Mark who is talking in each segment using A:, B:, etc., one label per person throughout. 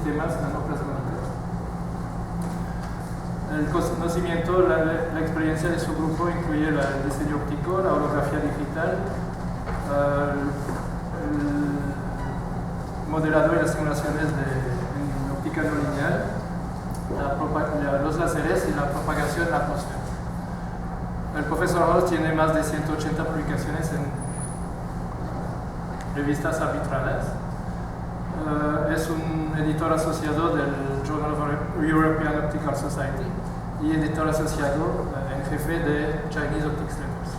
A: sistemas nanoplasmáticos. El conocimiento, la experiencia de su grupo incluye el diseño óptico, la holografía digital, el modelado y las simulaciones en óptica no lineal, los láseres y la propagación en la atmósfera. El profesor Haus tiene más de 180 publicaciones en revistas arbitrales. Es un editor asociado del Journal of European Optical Society y editor asociado en jefe de Chinese Optics Letters.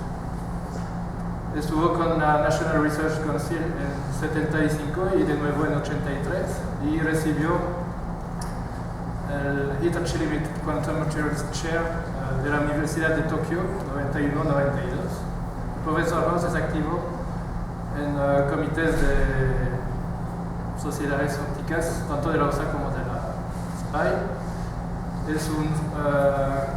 A: Estuvo con la National Research Council en 75 y de nuevo en 83 y recibió el Hitachi Limited Quantum Materials Chair de la Universidad de Tokio 91-92. El profesor Haus es activo en comités de sociedades ópticas, tanto de la USA como de la SPI. Es un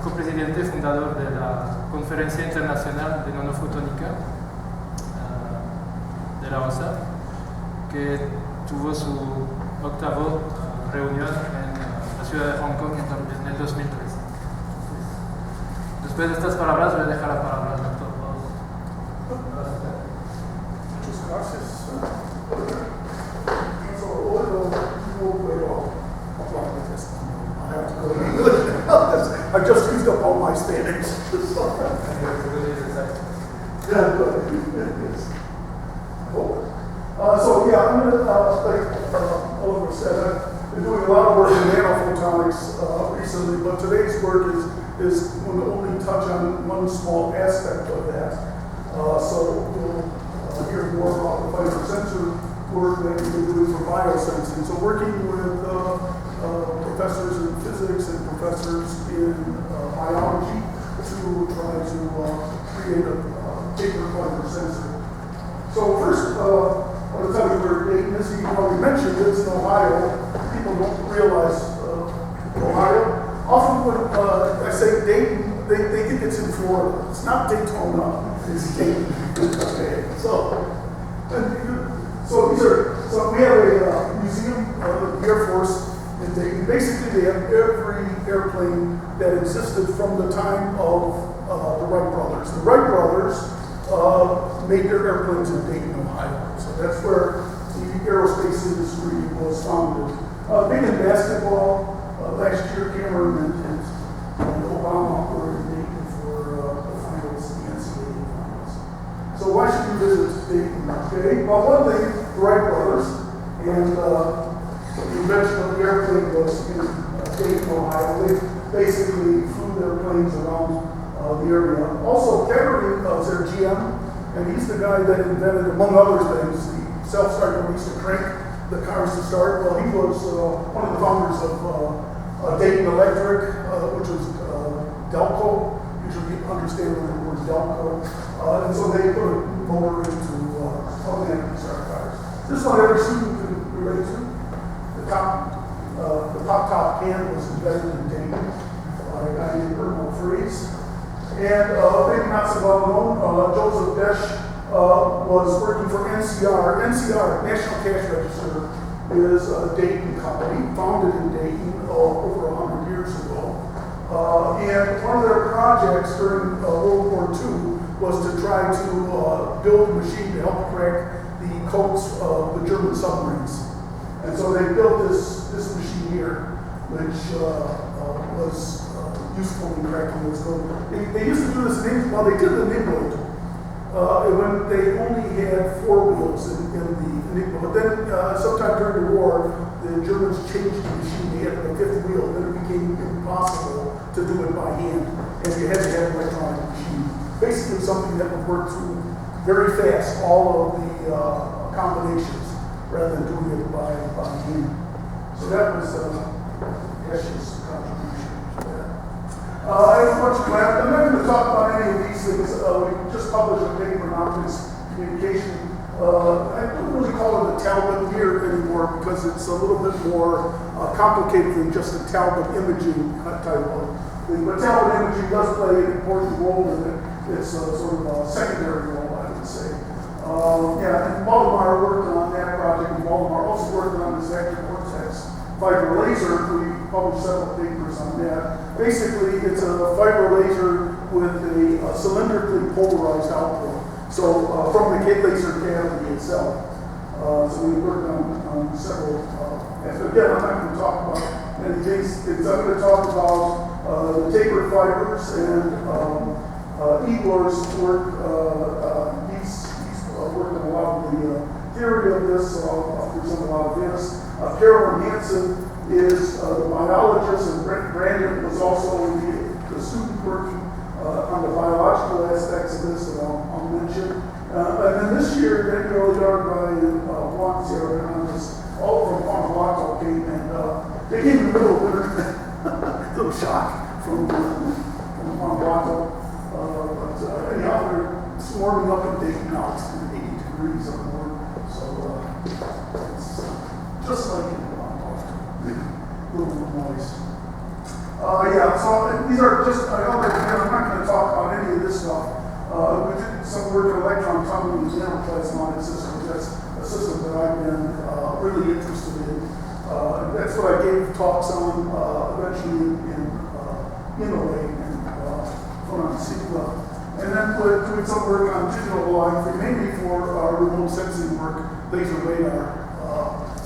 A: copresidente fundador de la Conferencia Internacional de Nanofotónica de la USA, que tuvo su octavo reunión en la ciudad de Hong Kong en el 2013. Después de estas palabras, voy a dejar la palabra al doctor Haus.
B: Muchas gracias. I just used up all my Spanish. So yeah, I'm going to, like Oliver said, I've been doing a lot of work in nanophotonics recently, but today's work is going to only touch on one small aspect of that. So we'll hear more about the fiber sensor work that we've been doing for biosensing. So working with professors in physics and professors in biology to try to create a tapered fiber sensor. So first, I want to tell you where Dayton is. You already mentioned it's in Ohio. People don't realize Ohio. Often when I say Dayton, they think it's in Florida. It's not Daytona, it's Dayton. Okay. So we have a museum of the Air Force in Dayton. Basically, they have every airplane that existed from the time of the Wright brothers. The Wright brothers made their airplanes in Dayton, Ohio. So that's where the aerospace industry was founded. Big in basketball, last year Cameron and Obama were in Dayton for the finals, the NCAA finals. So why should you visit Dayton? Okay, well, one thing, the Wright brothers, and the invention of the airplane was in Dayton, Ohio. They basically flew their planes around the area. Also, Tapered was their GM, and he's the guy that invented, among other things, the self-starter we used to crank the cars to start. Well, he was one of the founders of Dayton Electric, which was Delco. Usually you understand the word Delco. And so they put a motor into automatically start cars. This one every student can relate to. The top can was invented in Dayton by a guy named Herman Freeze. And maybe not so well known, Joseph Desch was working for NCR. NCR, National Cash Register, is a Dayton company, founded in Dayton over 100 years ago. And one of their projects during World War II was to try to build a machine to help crack the codes of the German submarines. And so they built this machine here, which was useful in cracking those codes. They used to do this in, well, they did the Enigma when they only had 4 wheels in the Enigma. But then sometime during the war, the Germans changed the machine. They had a 5th wheel, and then it became impossible to do it by hand. And you had to have an electronic machine. Basically something that would work through very fast all of the combinations rather than doing it by hand. So that was Desch's contribution to that. I have a bunch of labs. I'm not going to talk about any of these things. We just published a paper on optics communication. I don't really call it a Talbot mirror anymore because it's a little bit more complicated than just a Talbot imaging type of thing. But Talbot imaging does play an important role in it. It's a sort of a secondary role, I would say. And Baltimore worked on that project, and Baltimore also worked on this active vortex fiber laser. We published several papers on that. Basically, it's a fiber laser with a cylindrically polarized output. So from the laser cavity itself. So we worked on several. And again, I'm not going to talk about any things. I'm going to talk about the tapered fibers and Igor's work. He's worked on a lot of the theory of this, so I'll present a lot of this. Carolyn Hansen is the biologist, and Brandon was also the student working on the biological aspects of this that I'll mention. And then this year, Daniel Yarguy and Juan Sierra Hernandez, all from Guanajuato came, and they came in the middle of winter. A little shock from Guanajuato. But anyhow, they're swarming up in Dayton now. It's 80 degrees up north. So it's just like in Guanajuato. A little more moist. Yeah, so these are just, I'm not going to talk about any of this stuff. We did some work in electron tunneling and nanoplasmonic systems. That's a system that I've been really interested in. That's what I gave talks on eventually in Innovate and on CEQA. And then we're doing some work on digital line, mainly for remote sensing work, laser radar.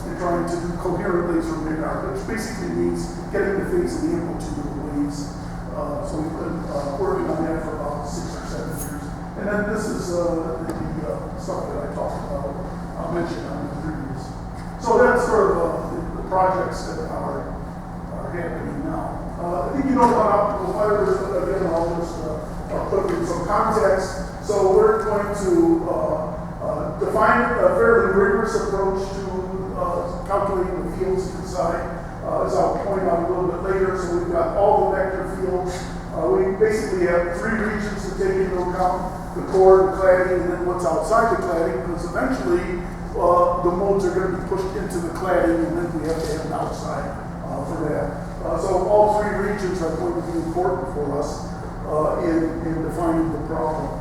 B: And trying to do coherent laser radar, which basically means getting the phase and the amplitude of the waves. So we've been working on that for about 6 or 7 years. And then this is the stuff that I talked about, mentioned on the previous. So that's sort of the projects that are happening now. I think you know about optical fibers, but again, I'll just put it in some context. So we're going to define a fairly rigorous approach to calculating the fields inside, as I'll point out a little bit later. So we've got all the vector fields. We basically have 3 regions to take into account: the core, the cladding, and then what's outside the cladding, because eventually the modes are going to be pushed into the cladding, and then we have to have an outside for that. So all 3 regions are going to be important for us in defining the problem.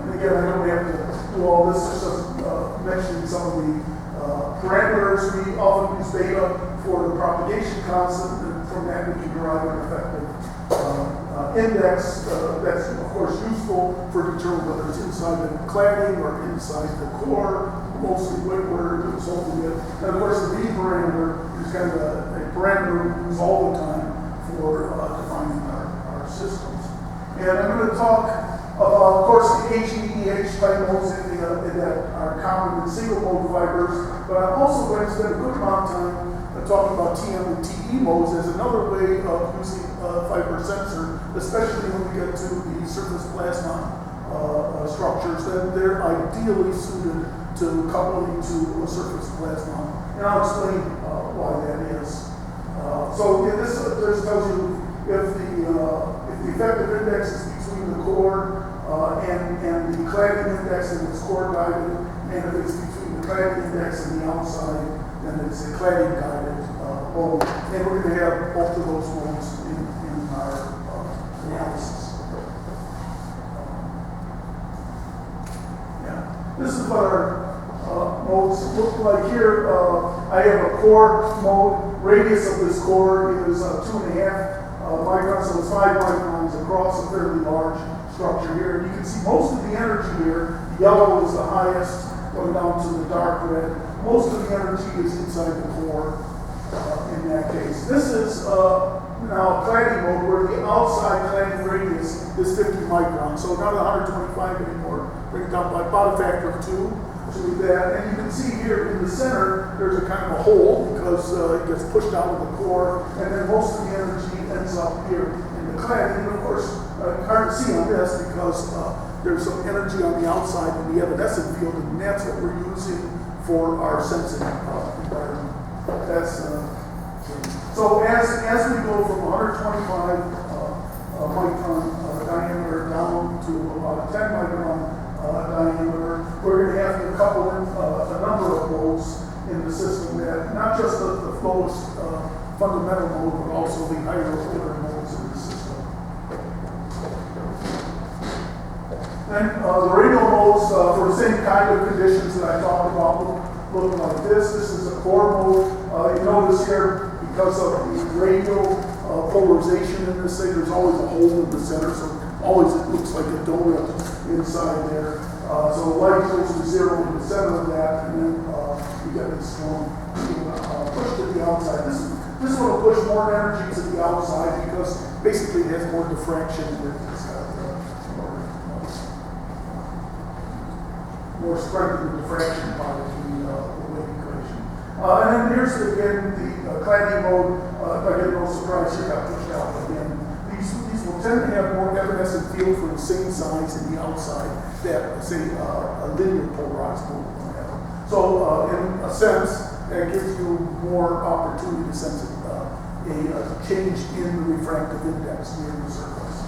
B: And again, I don't have to do all this, just mentioning some of the parameters. We often use beta for the propagation constant, and from that we can derive an effective index. That's of course useful for determining whether it's inside the cladding or inside the core, mostly what we're resulting in. And of course the V parameter is kind of a parameter we use all the time for defining our systems. And I'm going to talk about, of course, the HEEH type modes that are common in single mode fibers, but I'm also going to spend a good amount of time talking about TM and TE modes as another way of using a fiber sensor, especially when we get to the surface plasma structures. Then they're ideally suited to coupling to a surface plasma, and I'll explain why that is. So this tells you if the effective index is between the core and the cladding index, and it's core guided, and if it's between the cladding index and the outside, then it's a cladding guided mode. And we're going to have both of those modes in our analysis. This is what our modes look like here. I have a core mode. Radius of this core is 2.5 microns, so it's 5 microns across a fairly large structure here. And you can see most of the energy here. The yellow is the highest, going down to the dark red. Most of the energy is inside the core in that case. This is now cladding mode where the outside cladding radius is 50 microns, so not 125 anymore. Bring it down by about a factor of 2 to that. And you can see here in the center, there's a kind of a hole because it gets pushed out of the core, and then most of the energy ends up here in the cladding. And of course, hard to see on this because there's some energy on the outside in the evanescent field, and that's what we're using for our sensing environment. That's so as we go from 125 micron diameter down to about a 10 micron diameter, we're going to have to couple in a number of modes in the system that not just the lowest fundamental mode, but also the higher order modes in the system. Then the radial modes for the same kind of conditions that I talked about look like this. This is a core mode. You notice here, because of the radial polarization in this thing, there's always a hole in the center, so always it looks like a donut inside there. So light goes to zero in the center of that, and then you get this strong push to the outside. This one will push more energy to the outside because basically it has more diffraction in it. It's got more strength in the diffraction part of the wave equation. And then here's again the cladding mode. Again, no surprise here, got pushed out again. These will tend to have more evanescent field for the same size in the outside that, say, a linear polarized mode will have. So, in a sense, that gives you more opportunity to sense a change in the refractive index near the surface.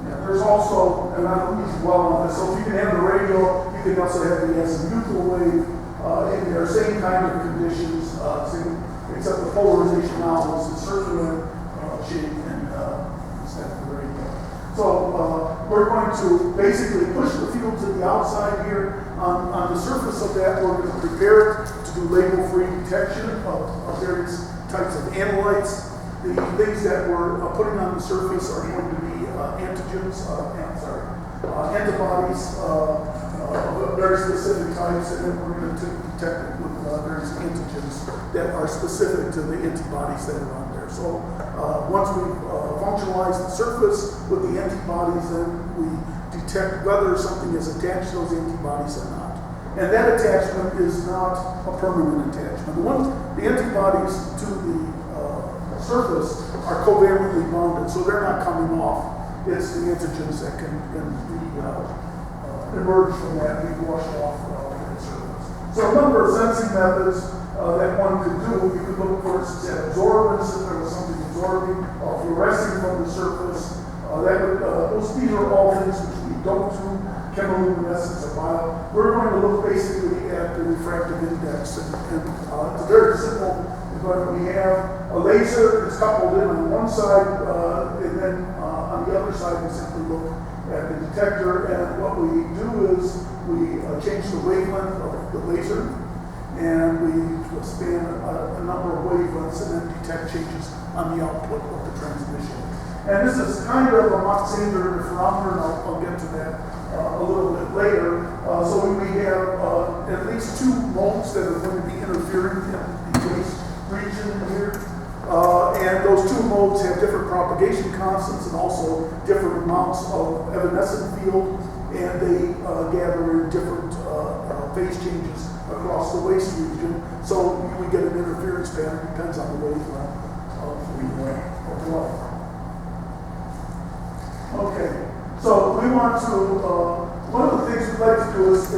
B: Yeah, there's also, and I don't need to dwell on this, so if you can have the radial, you can also have the azimuthal wave in there, same kind of conditions, except the polarization now is a circular shape and instead of the radial. So we're going to basically push the field to the outside here. On the surface of that, we're going to prepare it to do label-free detection of various types of analytes. The things that we're putting on the surface are going to be antigens, antibodies of very specific types, and then we're going to detect it with various antigens that are specific to the antibodies that are on there. So once we've functionalized the surface with the antibodies, then we detect whether something is attached to those antibodies or not. And that attachment is not a permanent attachment. The antibodies to the surface are covalently bonded, so they're not coming off. It's the antigens that can be emerge from that and be washed off the surface. So a number of sensing methods that one could do. You could look, for instance, at absorbance, if there was something absorbing or fluorescing from the surface. These are all things which we don't do, chemiluminescence or bio. We're going to look basically at the refractive index, and it's very simple. But we have a laser that's coupled in on one side, and then on the other side we simply look at the detector, and what we do is we change the wavelength of the laser, and we span a number of wavelengths and then detect changes on the output of the transmission. And this is kind of a Mach-Zehnder interferometer, and I'll get to that a little bit later. So we have at least two modes that are going to be interfering in the base region here. And those two modes have different propagation constants and also different amounts of evanescent field, and they gather in different phase changes across the waste region. So we get an interference pattern, depends on the wavelength of the light. Okay, so we want to, one of the things we'd like to do is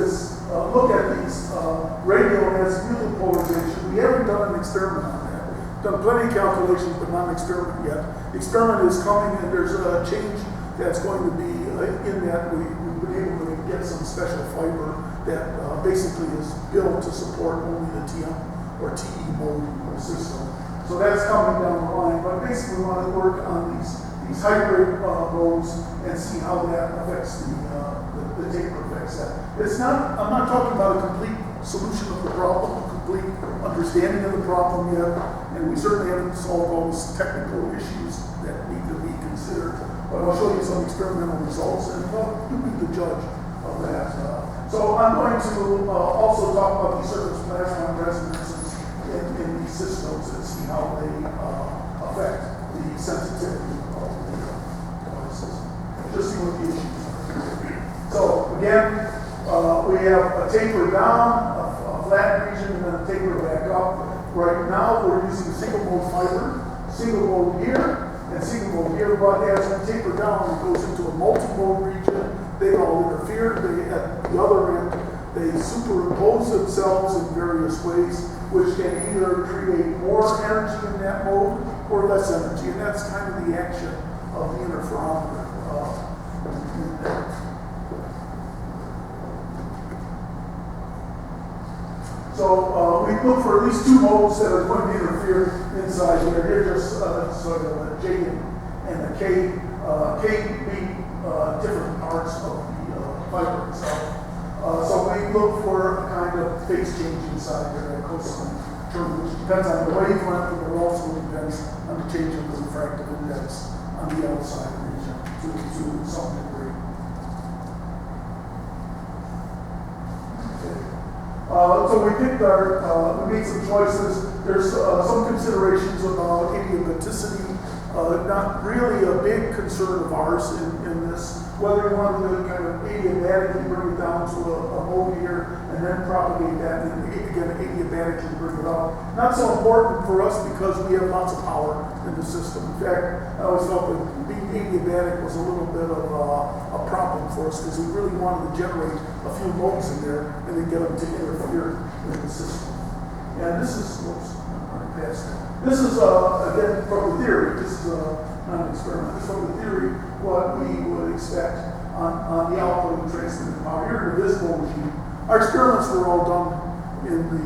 B: look at these radial and azimuthal polarization. We haven't done an experiment on that. We've done plenty of calculations, but not an experiment yet. The experiment is coming, and there's a change that's going to be in that. We've been able to get some special fiber that basically is built to support only the TM or TE mode system. So that's coming down the line, but basically we want to work on these hybrid modes and see how that affects the taper affects that. I'm not talking about a complete solution of the problem, a complete understanding of the problem yet, and we certainly haven't solved all those technical issues that need to be considered. But I'll show you some experimental results, and you be the judge of that. So I'm going to also talk about the surface plasma resonances in these systems and see how they affect the sensitivity of the devices. Just see what the issues are. So again, we have a taper down, a flat region, and then a taper back up. Right now, we're using single mode fiber, single mode here, and single mode here. But as we taper down, it goes into a multi-mode region. They all interfere. At the other end, they superimpose themselves in various ways, which can either create more energy in that mode or less energy, and that's kind of the action of the interferometer. So we look for at least two modes that are going to interfere inside here. Here just sort of a J and a K. K being different parts of the fiber itself. So we look for a kind of phase change inside the cosine term, which depends on the wavelength, and it also depends on the change of the refractive index on the outside region to some degree. Okay. So we picked we made some choices. There's some considerations about adiabaticity. Not really a big concern of ours in this. Whether you want to kind of adiabatically bring it down to a mode here and then propagate that, and then again adiabatically bring it up. Not so important for us because we have lots of power in the system. In fact, I always felt that being adiabatic was a little bit of a problem for us because we really wanted to generate a few modes in there and then get them to interfere with the system. And this is, whoops, I'm past that. This is, again, from the theory. This is not an experiment. This is from the theory what we would expect on the output of transmitted power. Here in the visible regime, our experiments were all done in the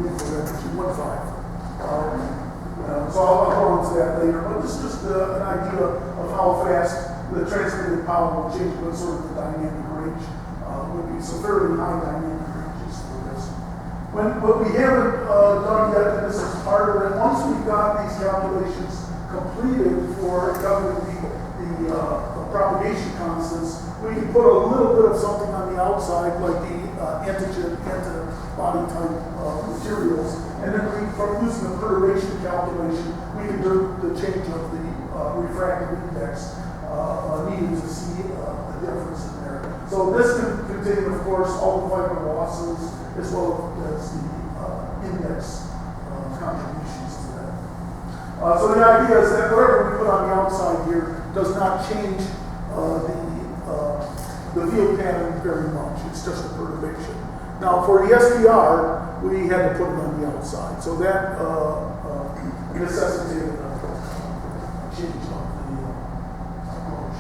B: infrared regime 1.5. So I'll go on to that later. But this is just an idea of how fast the transmitted power will change, what sort of the dynamic range would be. So fairly high dynamic ranges for this. What we haven't done yet, and this is part of it, once we've got these calculations completed for calculating the propagation constants, we can put a little bit of something on the outside, like the antigen, antibody type materials, and then from using the perturbation calculation, we can do the change of the refractive index needed to see a difference in there. So this can contain, of course, all the fiber losses as well as the index contributions to that. So the idea is that whatever we put on the outside here does not change the field pattern very much. It's just a perturbation. Now for the SPR, we had to put it on the outside. So that necessitated a change of the approach.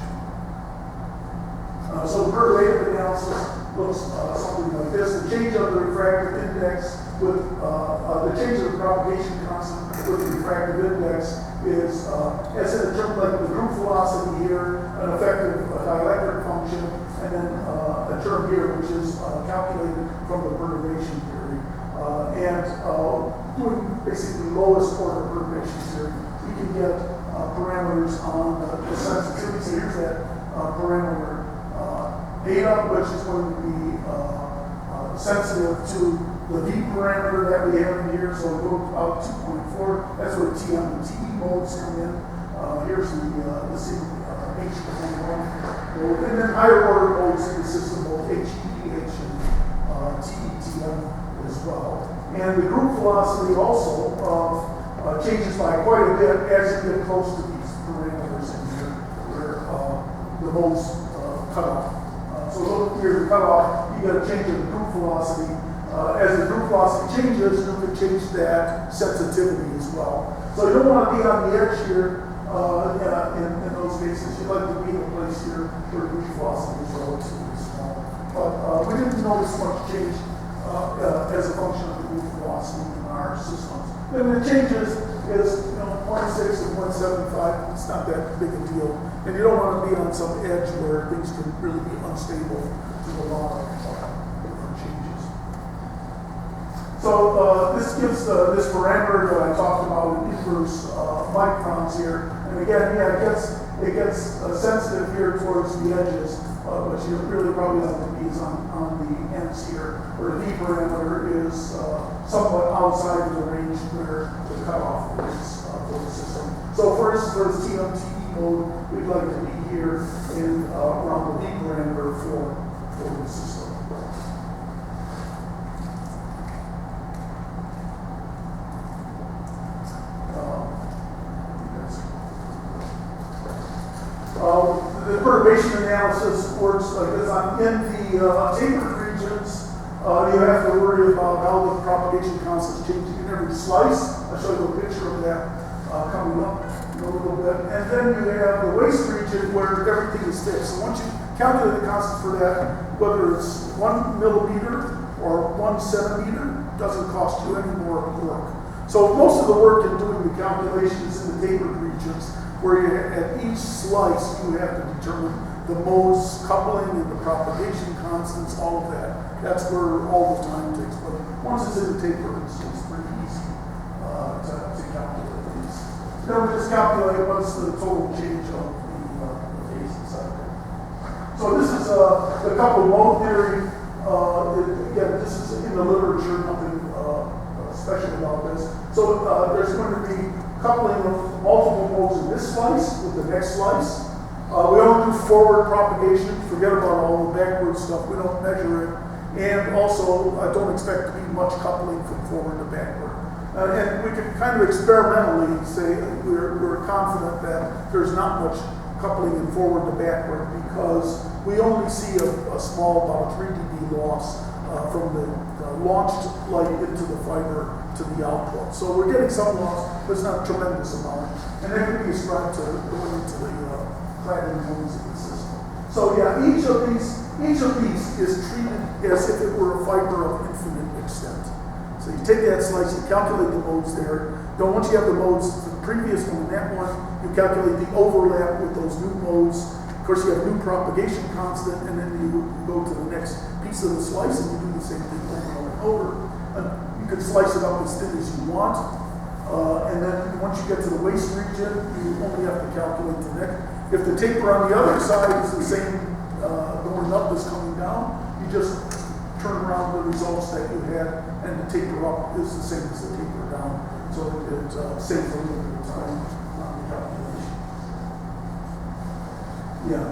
B: So the perturbative analysis looks something like this. The change of the refractive index with the change of the propagation constant with the refractive index is, as in a term like the group velocity here, an effective dielectric function, and then a term here which is calculated from the perturbation theory. And doing basically lowest order perturbation theory, we can get parameters on the sensitivity. So here's that parameter beta, which is going to be sensitive to the V parameter that we have in here. So we go out 2.4. That's where TM and TE modes come in. Here's the H1 mode. And then higher order modes in the system, both HEPH and TETM as well. And the group velocity also changes by quite a bit as you get close to these parameters in here, where the modes cut off. So look here, the cutoff, you get a change in the group velocity. As the group velocity changes, you can change that sensitivity as well. So you don't want to be on the edge here in those cases. You'd like to be in a place here where the group velocity is relatively small. But we didn't notice much change as a function of the group velocity in our systems. And the changes is 0.6 and 0.75. It's not that big a deal. And you don't want to be on some edge where things can really be unstable to a lot of different changes. So this gives this parameter that I talked about in inverse microns here. And again, yeah, it gets sensitive here towards the edges, but you really probably have to be on the ends here, where the V parameter is somewhat outside of the range where the cutoff is for the system. So for instance, for this TMTE mode, we'd like to be here in around the V parameter for the system. The perturbation analysis works like this. In the tapered regions, you have to worry about how the propagation constants change in every slice. I'll show you a picture of that coming up in a little bit. And then you have the waste region where everything is fixed. So once you calculate the constant for that, whether it's 1 millimeter or 1 centimeter, doesn't cost you any more work. So most of the work in doing the calculations in the tapered regions, where you, at each slice you have to determine the modes, coupling and the propagation constants, all of that. That's where all the time takes place. Once it's in the taper, it's pretty easy to calculate these. Then we just calculate what's the total change of the phase inside there. So this is the coupled mode theory. Again, this is in the literature, nothing special about this. So there's going to be coupling of multiple modes in this slice with the next slice. We don't do forward propagation. Forget about all the backward stuff. We don't measure it. And also, I don't expect to be much coupling from forward to backward. And we can kind of experimentally say we're confident that there's not much coupling in forward to backward because we only see a small, about a 3 dB loss from the launched light into the fiber to the output. So we're getting some loss, but it's not a tremendous amount. And that can be ascribed to going into the cladding modes of the system. So yeah, each of these is treated as if it were a fiber of infinite extent. So you take that slice, you calculate the modes there. Then once you have the modes, the previous one and that one, you calculate the overlap with those new modes. Of course, you have new propagation constant, and then you go to the next piece of the slice and you do the same thing over and over. You can slice it up as thin as you want. And then once you get to the waste region, you only have to calculate the next. If the taper on the other side is the same, going up as coming down, you just turn around the results that you had, and the taper up is the same as the taper down. So it saves a little bit of time on the calculation. Yeah.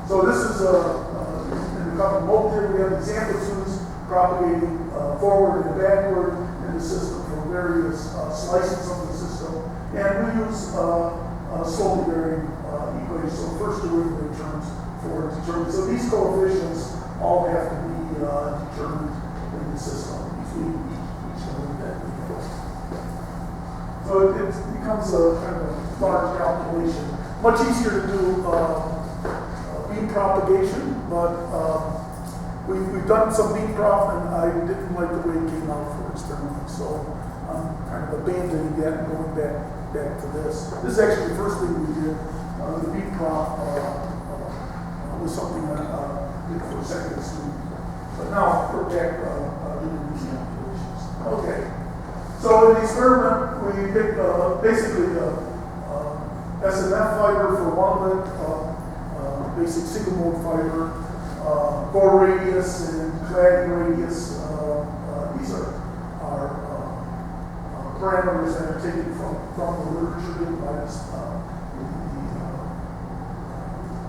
B: So this is in the couple mode theory, we have these amplitudes propagating forward and backward in the system for various slices of the system. And we use slowly varying equations, so first derivative terms for determining. So these coefficients all have to be determined in the system between each of them that we go. So it becomes a kind of a large calculation. Much easier to do beam propagation, but we've done some beam prop, and I didn't like the way it came out for experiments, so I'm kind of abandoning that and going back to this. This is actually the first thing we did. The beam prop was something that I did for a second student, but now we're back doing these calculations. Okay, so in the experiment we picked basically SMF fiber for one of it, basic single mode fiber, core radius and cladding radius. These are parameters that are taken from the literature given by the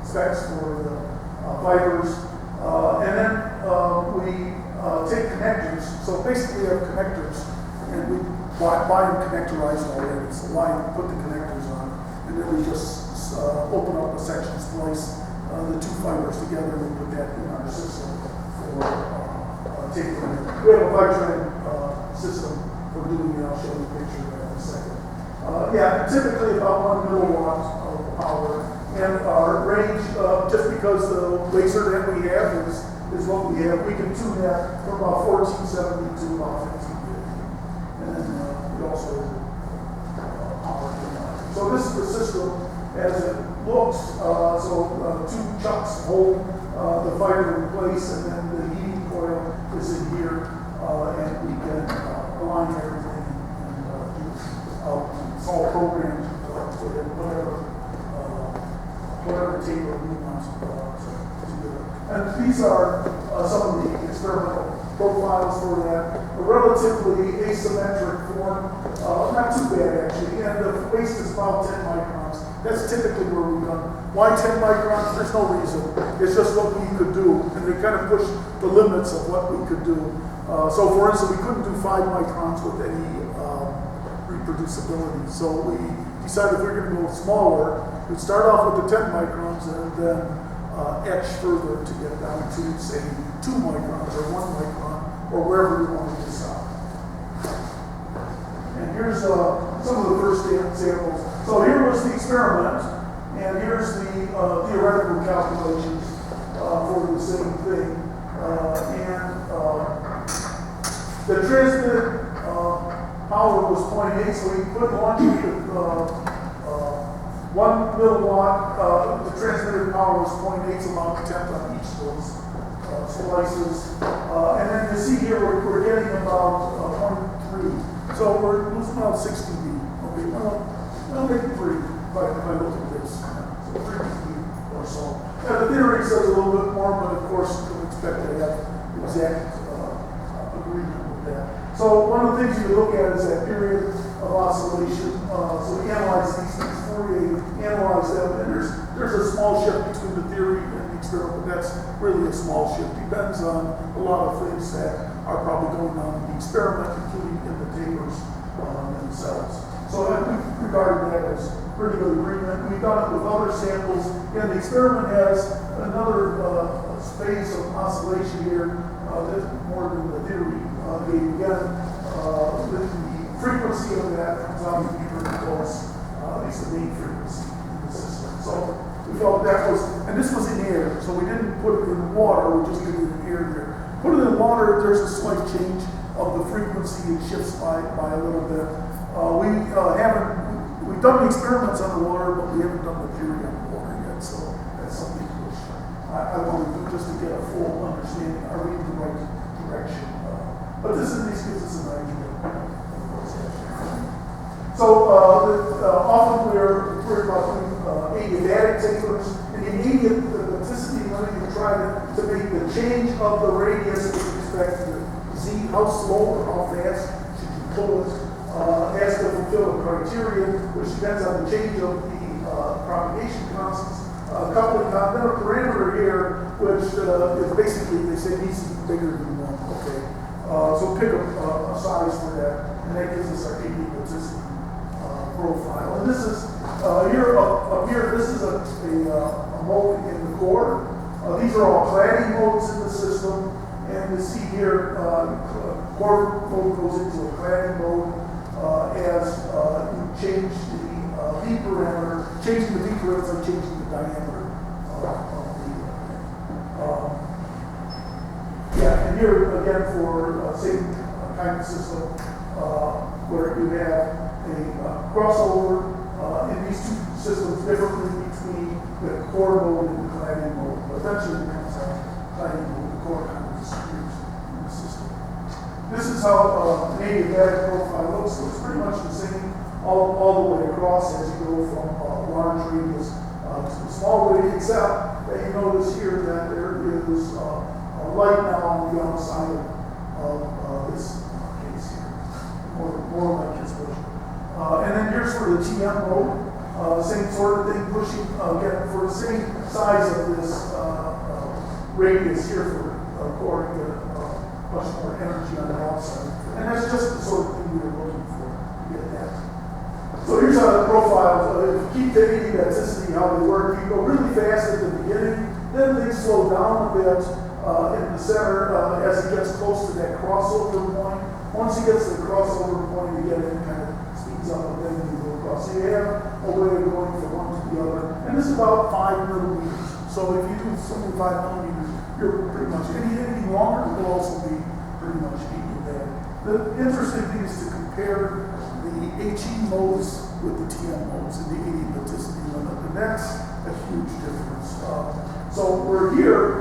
B: specs for the fibers. And then we take connectors. So basically we have connectors, and we buy them connectorized already. So line, put the connectors on, and then we just open up a section, splice the two fibers together, and put that in our system for tapering. We have a bitrend system for doing it. I'll show you a picture of that in a second. Yeah, typically about 1 milliwatt of power. And our range, just because the laser that we have is what we have, we can tune that from about 1470 to about 1550. And then we also have power. So this is the system as it looks. So two chucks hold the fiber in place, and then the heating coil is in here, and we can align everything and do it's all programmed with whatever taper we want to do. And these are some of the experimental profiles for that. A relatively asymmetric form, not too bad actually, and the waste is about 10 microns. That's typically where we've done. Why 10 microns? There's no reason. It's just what we could do, and they kind of push the limits of what we could do. So for instance, we couldn't do 5 microns with any reproducibility. So we decided if we were going to go smaller, we'd start off with the 10 microns and then etch further to get down to, say, 2 microns or 1 micron, or wherever we want to decide. And here's some of the first examples. So here was the experiment, and here's the theoretical calculations for the same thing. The transmitted power was 0.8, so we put launch 1 milliwatt, the transmitted power was 0.8, so about a tenth on each of those slices. And then you see here we're getting about 0.3. So we're losing about 60 dB. Okay, well, maybe 3 if I look at this. So 3 dB or so. The theory says a little bit more, but of course, you expect to have exact agreement with that. So one of the things you look at is that period of oscillation. So we analyze these things for you, analyze them, and there's a small shift between the theory and the experiment. That's really a small shift. Depends on a lot of things that are probably going on in the experiment, including in the tapers themselves. So we regard that as pretty good agreement. We've done it with other samples, and the experiment has another phase of oscillation here that's more than the theory gave. Again, the frequency of that comes out to be pretty close, at least the main frequency in the system. So we felt that was, and this was in air, so we didn't put it in water, we just did it in air there. Put it in water, there's a slight change of the frequency, it shifts by a little bit. We've done the experiments on the water, but we haven't done the theory on the water yet, so that's something which I want to do just to get a full understanding. Are we in the right direction? But this at least gives us an idea. So often we're worried about doing adiabatic tapers. And the immediate plasticity limit, you try to make the change of the radius with respect to Z, how slow or how fast should you pull it. Has to fulfill a criterion, which depends on the change of the propagation constants. Coupling then a parameter here, which is basically, they say needs to be bigger than 1. Okay, so pick a size for that, and that gives us our adiabaticity profile. And this is here up here. This is a mode in the core. These are all cladding modes in the system, and you see here core mode goes into a cladding mode. As you change the V parameter, changing the V parameter is like changing the diameter of the. And here again for same kind of system where you have a crossover in these two systems differently between the core mode and the cladding mode. But eventually it becomes a cladding mode. The core kind of disappears in the system. This is how an adiabatic profile looks. Looks pretty much the same all the way across as you go from large radius to small radius, except that you notice here that there is a light now on the outside of this case here. More like his vision. And then here's for the TM mode. Same sort of thing, pushing again for the same size of this radius here for core to get much more energy on the outside. And that's just the sort of thing we were looking for to get that. So here's how the profiles, if you keep the adiabaticity, how they work, you go really fast at the beginning, then they slow down a bit in the center as it gets close to that crossover point. Once it gets to the crossover point, you get it kind of speeds up and then you go across. So you have a way of going from one to the other. And this is about 5 millimeters. So if you do something 5 millimeters, you're pretty much, anything longer will also be pretty much adiabatic. The interesting thing is to compare the HE modes with the TM modes and the adiabaticity limit, and that's a huge difference. So we're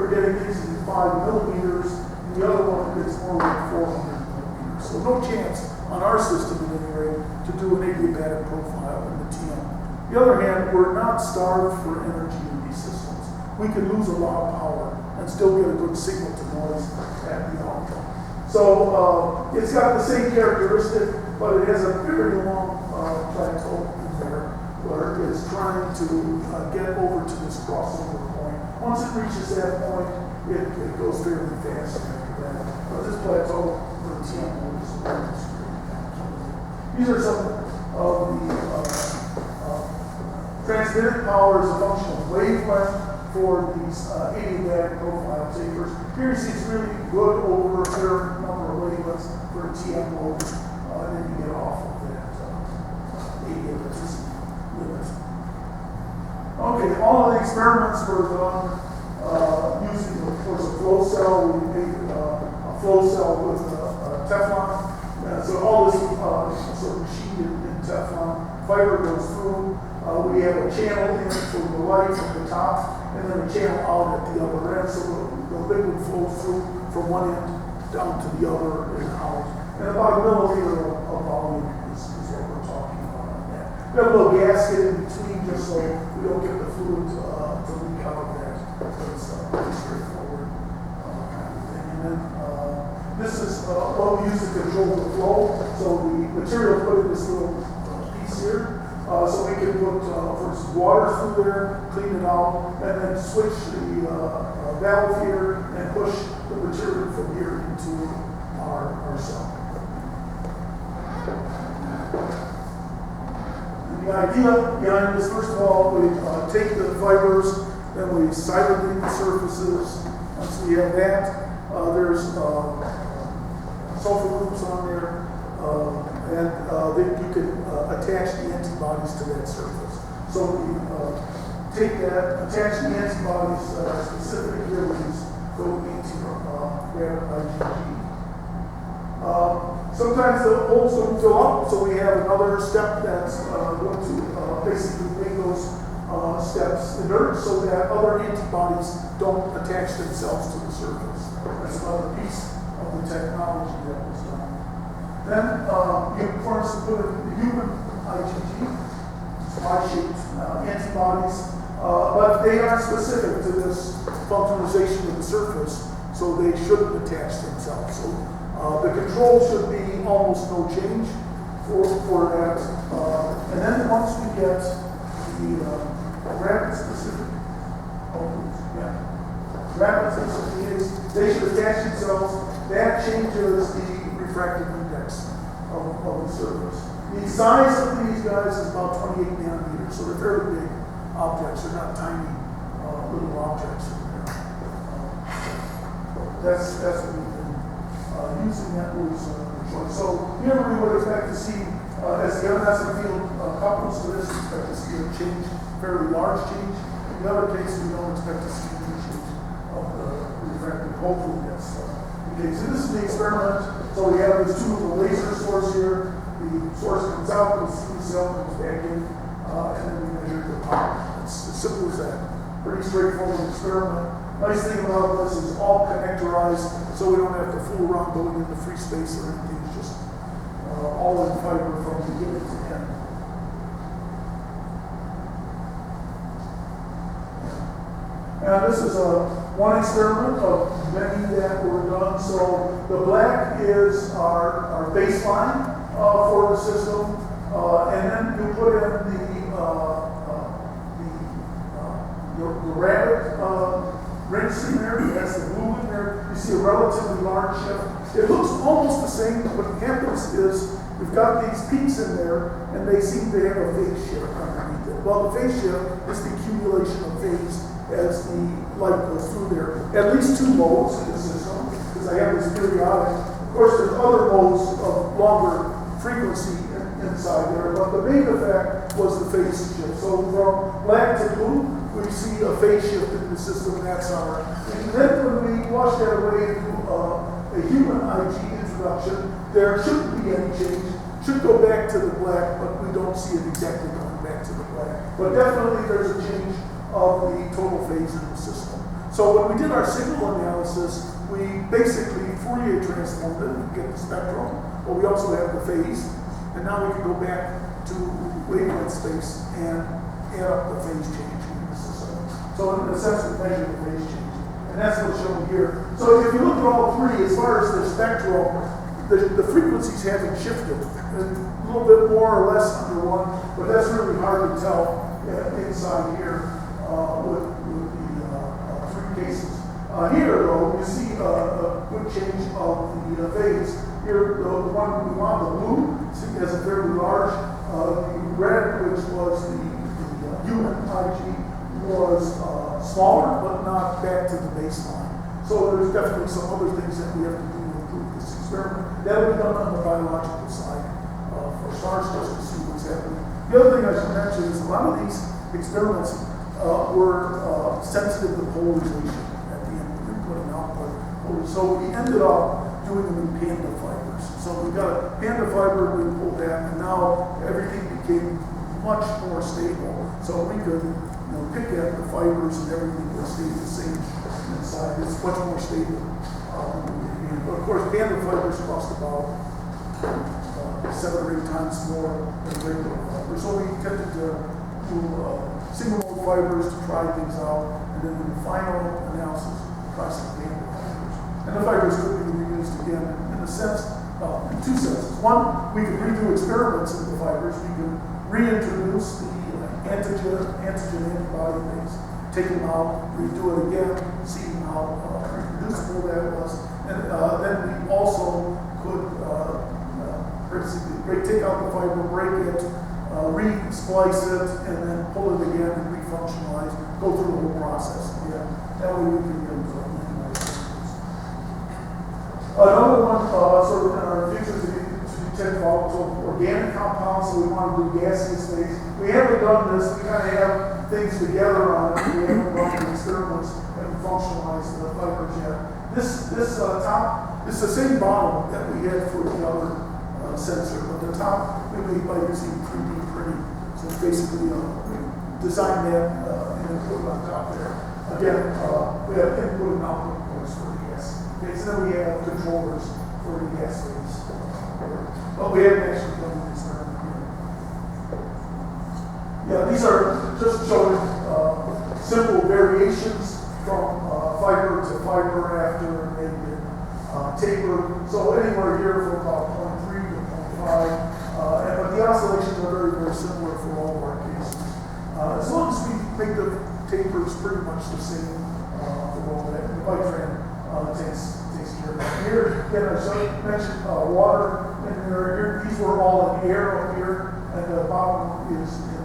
B: getting these in 5 millimeters, and the other one is more like 400 millimeters. So no chance on our system at any rate to do an adiabatic profile in the TM. On the other hand, we're not starved for energy in these systems. We can lose a lot of power and still get a good signal to noise at the output. So it's got the same characteristic, but it has a very long plateau in there where it's trying to get over to this crossover point. Once it reaches that point, it goes fairly fast after that. But this plateau for the TM mode is very extreme. These are some of the transmitted power as a function of wavelength for these adiabatic profile tapers. Here you see it's really good over a fair number of wavelengths for a TM mode, and then you get off of that adiabaticity limit. Okay, all of the experiments were done using, of course, a flow cell. We made a flow cell with Teflon. So all this sort of machined in Teflon. Fiber goes through. We have a channel in for the light at the top, and then a channel out at the other end, so the liquid flows through from one end down to the other and out. And about a milliliter of volume is what we're talking about on that. We have a little gasket in between just so we don't get the fluid to leak out of that. So it's pretty straightforward kind of thing. And then this is what we use to control the flow. So the material put in this little piece here. So we can put, for instance, water through there, clean it out, and then switch the valve here and push the material from here into our cell. And the idea behind this, first of all, we take the fibers, then we silently the surfaces. Once we have that, there's sulfur groups on there. And then you can attach the antibodies to that surface. So we take that, attach the antibodies specific here, we go into rapid IgG. Sometimes the holes don't fill up, so we have another step that's going to basically make those steps inert so that other antibodies don't attach themselves to the surface. That's another piece of the technology that was done. Then you, for instance, put in the human IgG, Y-shaped antibodies, but they aren't specific to this functionalization of the surface, so they shouldn't attach themselves. So the control should be almost no change for that. And then once we get the rapid specific, rapid specific, they should attach themselves. That changes the refractive index of the surface. The size of these guys is about 28 nanometers, so they're fairly big objects. They're not tiny little objects in there. That's what we've been using. That was choice. So here we would expect to see, as the evanescent field couples to this, we expect to see a change, fairly large change. In the other case, we don't expect to see any change of the refractive. Hopefully that's okay, so this is the experiment. So we have these two little laser source here. The source comes out, goes through the cell, comes back in, and then we measure the power. It's as simple as that. Pretty straightforward experiment. Nice thing about this is all connectorized, so we don't have to fool around going into free space or anything. It's just all in fiber from beginning to end. And this is one experiment of many that were done. So the black is our baseline for the system, and then you put in the rabbit rinse in there. It has the blue in there. You see a relatively large shift. It looks almost the same. What happens is we've got these peaks in there, and they seem to have a phase shift underneath it. Well, the phase shift is the accumulation of phase as the light goes through there. At least two modes in the system, because I have this periodic. Of course, there's other modes of longer frequency inside there, but the main effect was the phase shift. So from black to blue, we see a phase shift in the system, and that's our. And then when we wash that away into a human Ig introduction, there shouldn't be any change. Should go back to the black, but we don't see it exactly going back to the black. But definitely there's a change of the total phase in the system. So when we did our signal analysis, we basically Fourier transformed it and get the spectrum, but we also have the phase, and now we can go back to wavelength space and add up the phase change in the system. So in a sense, we measure the phase change, and that's what's shown here. So if you look at all three, as far as the spectrum, the frequencies haven't shifted. A little bit more or less under one, but that's really hard to tell inside here with the three cases. Here, though, you see a good change of the phase. Here, the one we want, the blue, has a fairly large. The red, which was the human Ig, was smaller, but not back to the baseline. So there's definitely some other things that we have to do to improve this experiment. That will be done on the biological side for stars, just to see what's happening. The other thing I should mention is a lot of these experiments were sensitive to polarization at the end, input and output. So we ended up doing them in panda fibers. So we got a panda fiber, we pulled that, and now everything became much more stable. So we could pick at the fibers and everything will stay the same inside. It's much more stable. But of course, banded fibers cost about 7 or 8 times more than regular fibers. So we tended to do single mode fibers to try things out, and then in the final analysis, try some banded fibers. And the fibers could be reused again in a sense, in 2 senses. One, we could redo experiments with the fibers. We could reintroduce the antigen antibody things, take them out, redo it again, see how reproducible that was. And then we also could take out the fiber, break it, re-splice it, and then pull it again and refunctionalize, go through the whole process again. That way we can get another one, sort of in our future to tend to also organic compounds, so we want to do gaseous phase. We haven't done this, we kind of have things together on it, we haven't run the experiments and functionalized the fibers yet. This top, it's the same bottle that we had for the other sensor, but the top we made by using 3D printing. So basically, we designed that and then put it on top there. Again, we have input and output ports for the gas. Okay, so then we have controllers for the gas phase. But we haven't actually done the experiment here. Yeah, these are just showing simple variations from fiber to fiber after they've been tapered. So anywhere here from about 0.3 to 0.5. But the oscillations are very, very similar for all of our cases. As long as we make the tapers pretty much the same for all that, the Bitran takes care of that. Here, again, as I mentioned, water in there. Here, these were all in air up here, and the bottom is in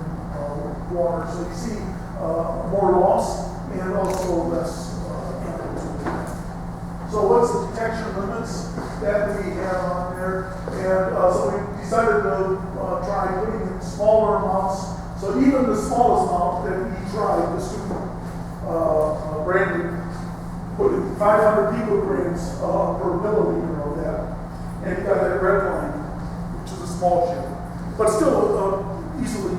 B: water. So you see more loss and also less amplitude. So what's the detection limits that we have on there? And so we decided to try putting in smaller amounts. So even the smallest amount that we tried, the student Brandon put in 500 picograms per milliliter of that, and you got that red line, which is a small shift, but still easily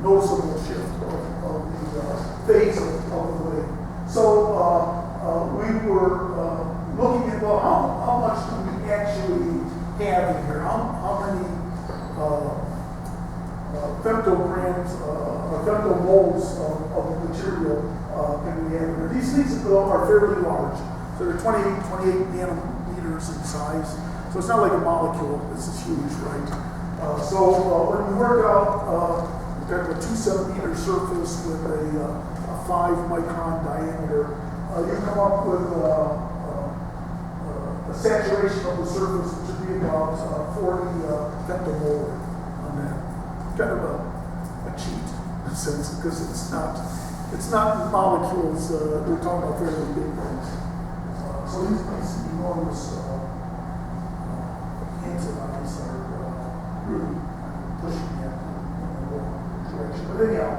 B: noticeable shift of the phase of the wave. So we were looking at, well, how much do we actually have in here? How many femtograms or femtomoles of the material can we have in here? These things are fairly large. So they're 28 nanometers in size. So it's not like a molecule. This is huge, right? So when we work out kind of a 2 centimeter surface with a 5 micron diameter, you come up with a saturation of the surface, which would be about 40 femtomolar on that. Kind of a cheat in a sense, because it's not molecules. We're talking about fairly big things. So these enormous antibodies are really pushing that in the wrong direction. But anyhow,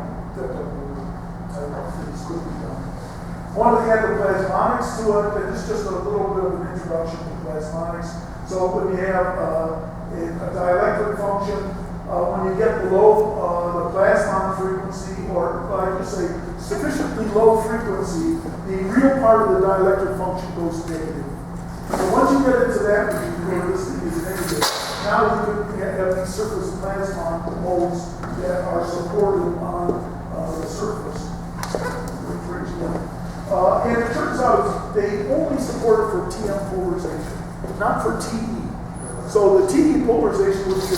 B: things could be done. One to add the plasmonics to it, and this is just a little bit of an introduction to plasmonics. So when you have a dielectric function, when you get below the plasmon frequency, or I just say sufficiently low frequency, the real part of the dielectric function goes negative. So once you get into that, where this thing is negative, now you can have these surface plasmon modes that are supported on the surface. And it turns out they only support it for TM polarization, not for TE. So the TE polarization would be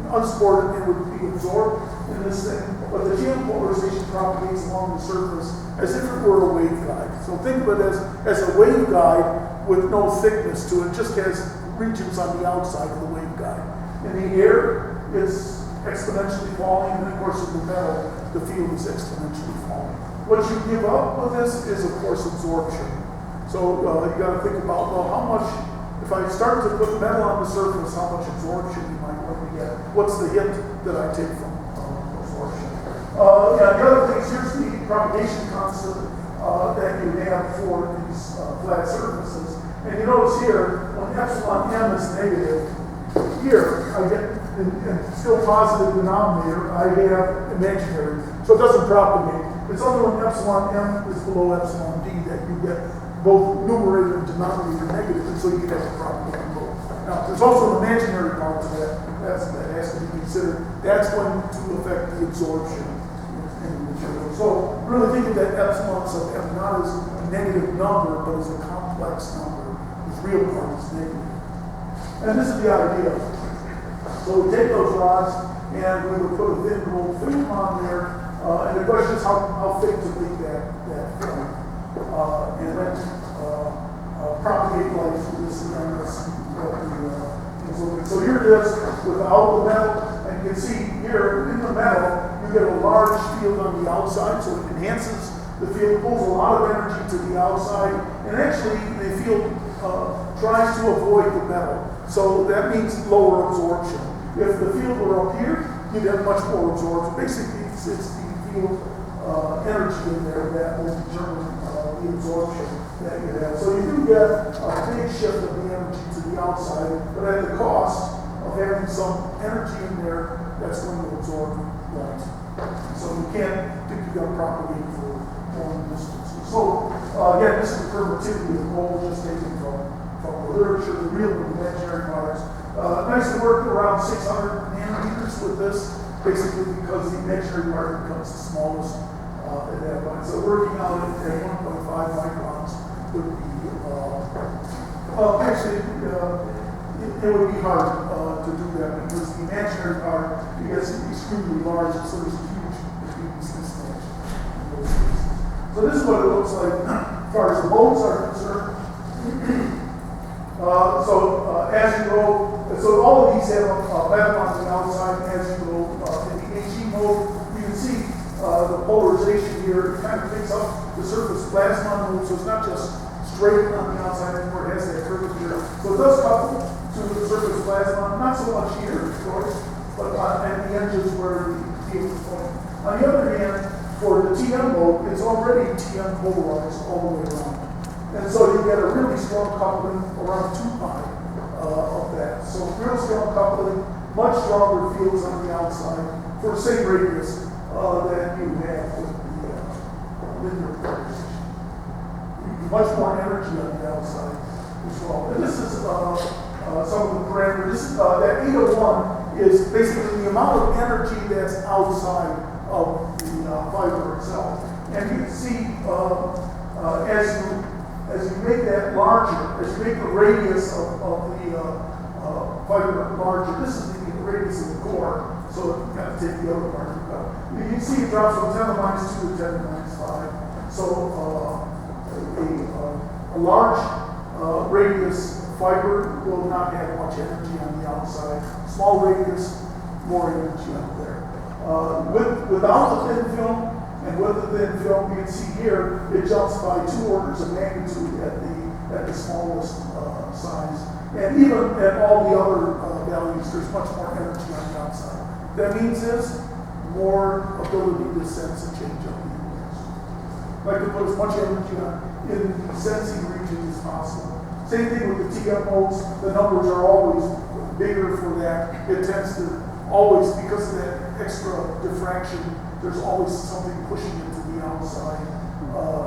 B: unsupported and would be absorbed in this thing, but the TM polarization propagates along the surface as if it were a waveguide. So think of it as a waveguide with no thickness to it, just has regions on the outside of the waveguide. In the air, it's exponentially falling, and of course in the metal, the field is exponentially falling. What you give up with this is, of course, absorption. So you got to think about, well, how much, if I start to put metal on the surface, how much absorption you might want to get? What's the hit that I take from absorption? The other thing is, here's the propagation constant that you have for these flat surfaces. And you notice here, when epsilon m is negative, here I get and still positive denominator, I have imaginary. So it doesn't propagate. It's only when epsilon m is below epsilon d that you get both numerator and denominator negative, and so you can have a propagating mode. Now, there's also an imaginary part to that. That has to be considered. That's going to affect the absorption in the material. So really think of that epsilon sub m not as a negative number, but as a complex number. Its real part is negative. And this is the idea. So we take those rods and we would put a thin gold film on there. And the question is how thick to make that film. And then propagate light through this and so here it is without the metal, and you can see here in the metal you get a large field on the outside, so it enhances the field, pulls a lot of energy to the outside, and actually the field tries to avoid the metal. So that means lower absorption. If the field were up here, you'd have much more absorption. Basically, it's the field energy in there that will determine the absorption that you have. So you do get a big shift of the energy to the outside, but at the cost of having some energy in there that's going to absorb light. So you can't think you're going to propagate for long distances. So again, this is the permittivity of gold, just taken from the literature, the real and imaginary parts. Nice to work around 600 nanometers with this, basically because the imaginary part becomes the smallest at that point. So working out at 1.5 microns would be, it would be hard to do that because the imaginary part gets extremely large, so there's a huge mismatch in those cases. So this is what it looks like as far as the modes are concerned. As you go, so all of these have a metal on the outside. As you go in the HE mode, you can see the polarization here. It kind of picks up the surface plasma mode, so it's not just straight on the outside anymore. It has that curvature. So it does couple to the surface plasma, not so much here, of course, but at the edges where the field is going. On the other hand, for the TM mode, it's already TM polarized all the way around. And so you get a really strong coupling around 2 pi of that. So real strong coupling, much stronger fields on the outside for the same radius that you have with the linear polarization. Much more energy on the outside as well. And this is some of the parameters. That 801 is basically the amount of energy that's outside of the fiber itself. And you can see as you make that larger, as you make the radius of the fiber larger, this is the radius of the core, so you got to take the other part of it. You can see it drops from 10 to the minus 2 to 10 to the minus 5. So a large radius fiber will not have much energy on the outside. Small radius, more energy out there. Without the thin film, and with the thin film, you can see here, it jumps by 2 orders of magnitude at the smallest size. And even at all the other values, there's much more energy on the outside. That means is more ability to sense and change up the universe. Like to put as much energy in the sensing region as possible. Same thing with the TM modes. The numbers are always bigger for that. It tends to always, because of that extra diffraction, there's always something pushing it to the outside,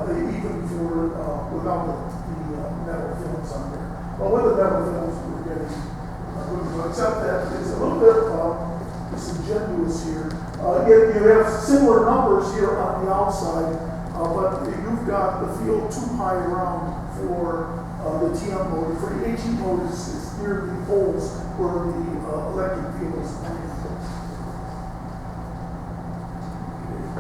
B: even for without the metal films on there. But with the metal films, we're getting except that it's a little bit disingenuous here. You have similar numbers here on the outside, but you've got the field too high around for the TM mode. For the HE mode, it's near the poles where the electric field is pointing.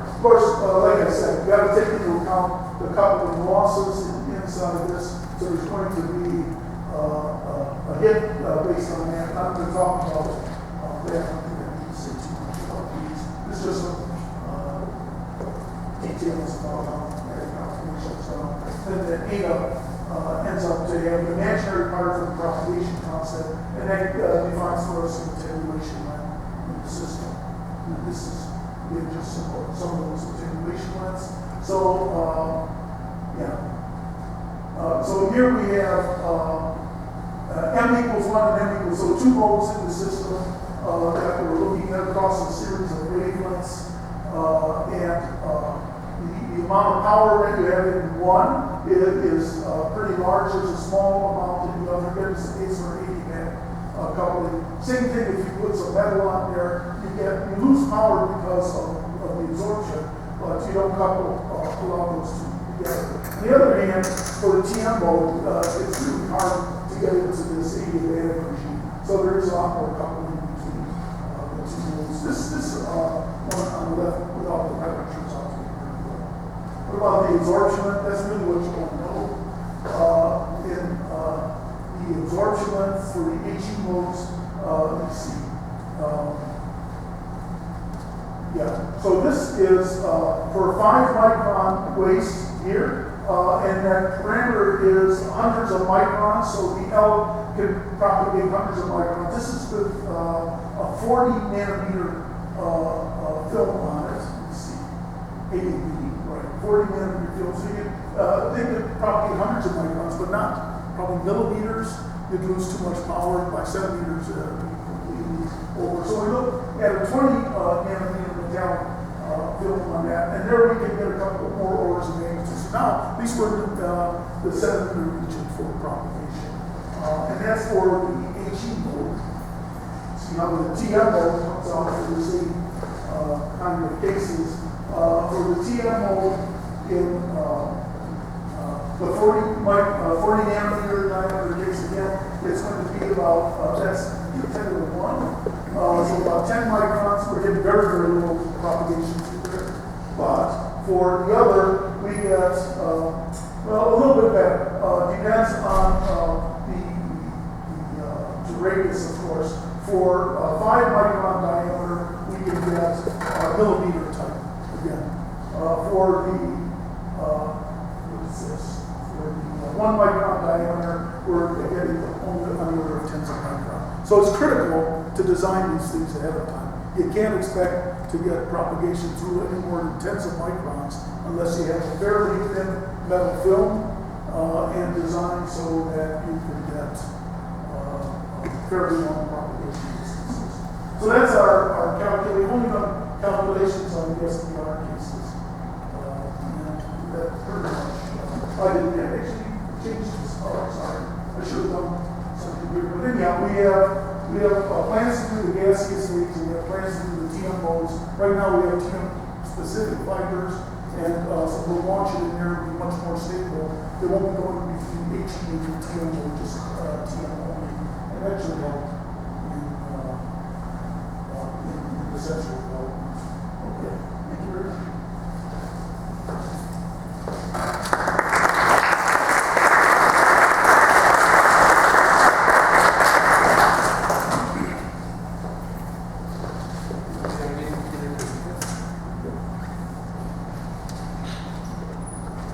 B: Of course, like I said, you got to take into account the coupling losses inside this. So there's going to be a hit based on that. I'm going to talk about that. I don't think I need to say too much about these. This is just some details about how that calculation is done. Then the eta ends up to have an imaginary part for the propagation concept, and that defines for us an attenuation line in the system. And this is just some of those attenuation lines. So, so here we have M equals 1 and M equals, so 2 modes in the system that we're looking at across a series of wavelengths. The amount of power that you have in one is pretty large. There's a small amount in the other. There's the case for 80 band coupling. Same thing if you put some metal on there, you lose power because of the absorption, but you don't couple allow those two together. On the other hand, for the TM mode, it's really hard to get into this 80 band regime. So there is a lot more coupling between the two modes. This one on the left without the temperatures on. What about the absorption? That's really what you want to know. In the absorption length for the HE modes, let's see. So this is for 5 micron waste here, and that parameter is hundreds of microns, so the L can propagate hundreds of microns. This is with a 40 nanometer film on it. Let's see, 80. 40 nanometer film, so they could propagate hundreds of microns, but not probably millimeters. You'd lose too much power. By centimeters, it'd be completely over. So we look at a 20 nanometer metallic film on that, and there we can get a couple more orders of magnitude. So now, at least we're in the centimeter region for propagation. And that's for the HE mode. See how the TM mode comes out for the same kind of cases. For the TM mode in the 40 nanometer diameter case again, it's going to be about, that's 10 to the 1. So about 10 microns, we're getting very, very little propagation through there. But for the other, we get, well, a little bit better. Depends on the radius, of course. For 5 micron diameter, we can get millimeter type. Again, for the what is this? For the 1 micron diameter, we're getting only on the order of tens of microns. So it's critical to design these things ahead of time. You can't expect to get propagation through any more than tens of microns unless you have a fairly thin metal film and design so that you can get fairly long propagation distances. So that's our calculation. We've only done calculations on the SPR cases. And that pretty much, I didn't actually change this. Oh, sorry. I should have done something here. But anyhow, we have plans to do the gaseous leaks, and we have plans to do the TM modes. Right now we have TM specific fibers, and so we'll launch it in there and be much more stable. They won't be going between HE and TM mode, just TM only. And that should help in the central development. Thank you very much.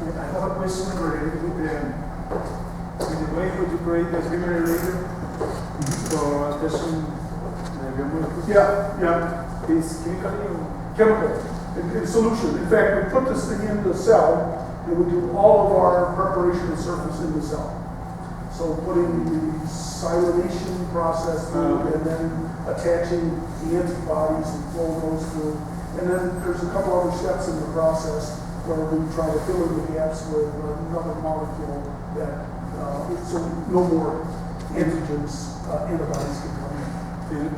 C: I have a question related with the way would you create the Seminary laser for attention biomolecules?
B: Yeah.
C: Is chemically or?
B: Chemical in solution. In fact, we put this thing in the cell, and we do all of our preparation of surface in the cell. So putting the cyanidation process through, and then attaching the antibodies and flowing those through. And then there's a couple other steps in the process where we try to fill in the gaps with another molecule that so no more antigens, antibodies can come in.
C: And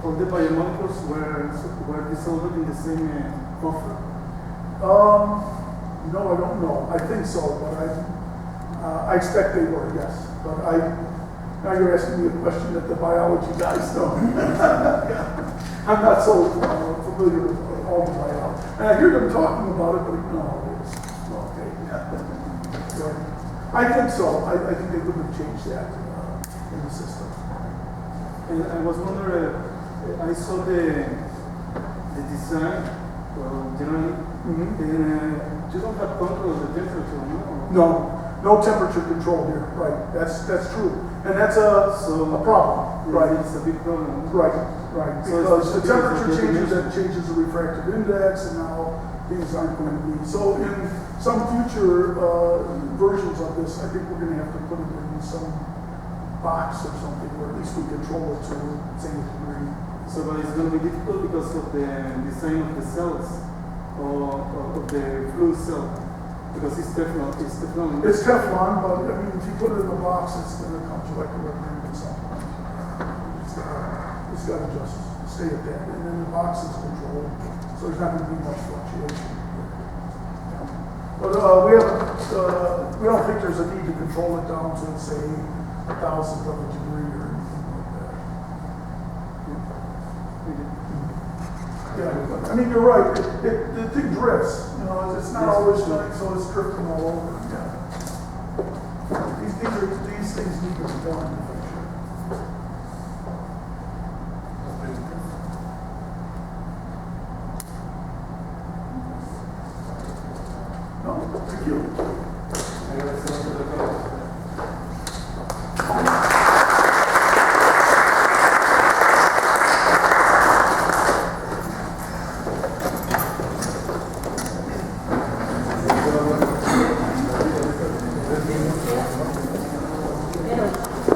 C: all the biomolecules were dissolved in the same buffer?
B: No, I don't know. I think so, but I expect they were, yes. But now you're asking me a question that the biology guys know. I'm not so familiar with all the biology. And I hear them talking about it, but no, it's okay. So, I think so. I think they would have changed that in the system.
C: And I was wondering, I saw the design, generally, and you don't have control of the temperature, no?
B: No. No temperature control here, right, that's true. And that's a problem, right?
C: It's a big problem.
B: Right,
C: So
B: because the
C: it's
B: temperature
C: the
B: changes,
C: definition.
B: that changes the refractive index, and now things aren't going to be. So in some future versions of this, I think we're gonna have to put it in some box or something, where at least we control it to say a degree.
C: So but it's going to be difficult because of the design of the cells or of the fluid cell. Because it's Teflon.
B: It's Teflon, but I mean, if you put it in a box, it's gonna come to like a rubber band or something. It's gotta just stay at that, and then the box is controlled, so there's not gonna be much fluctuation. But we don't think there's a need to control it down to, say, 1,000th of a degree or anything like that. Yeah, but, I mean, you're right, the thing drifts, you know, it's not always like, so it's drifting all over, yeah. These things need to be done in the future. No, thank you.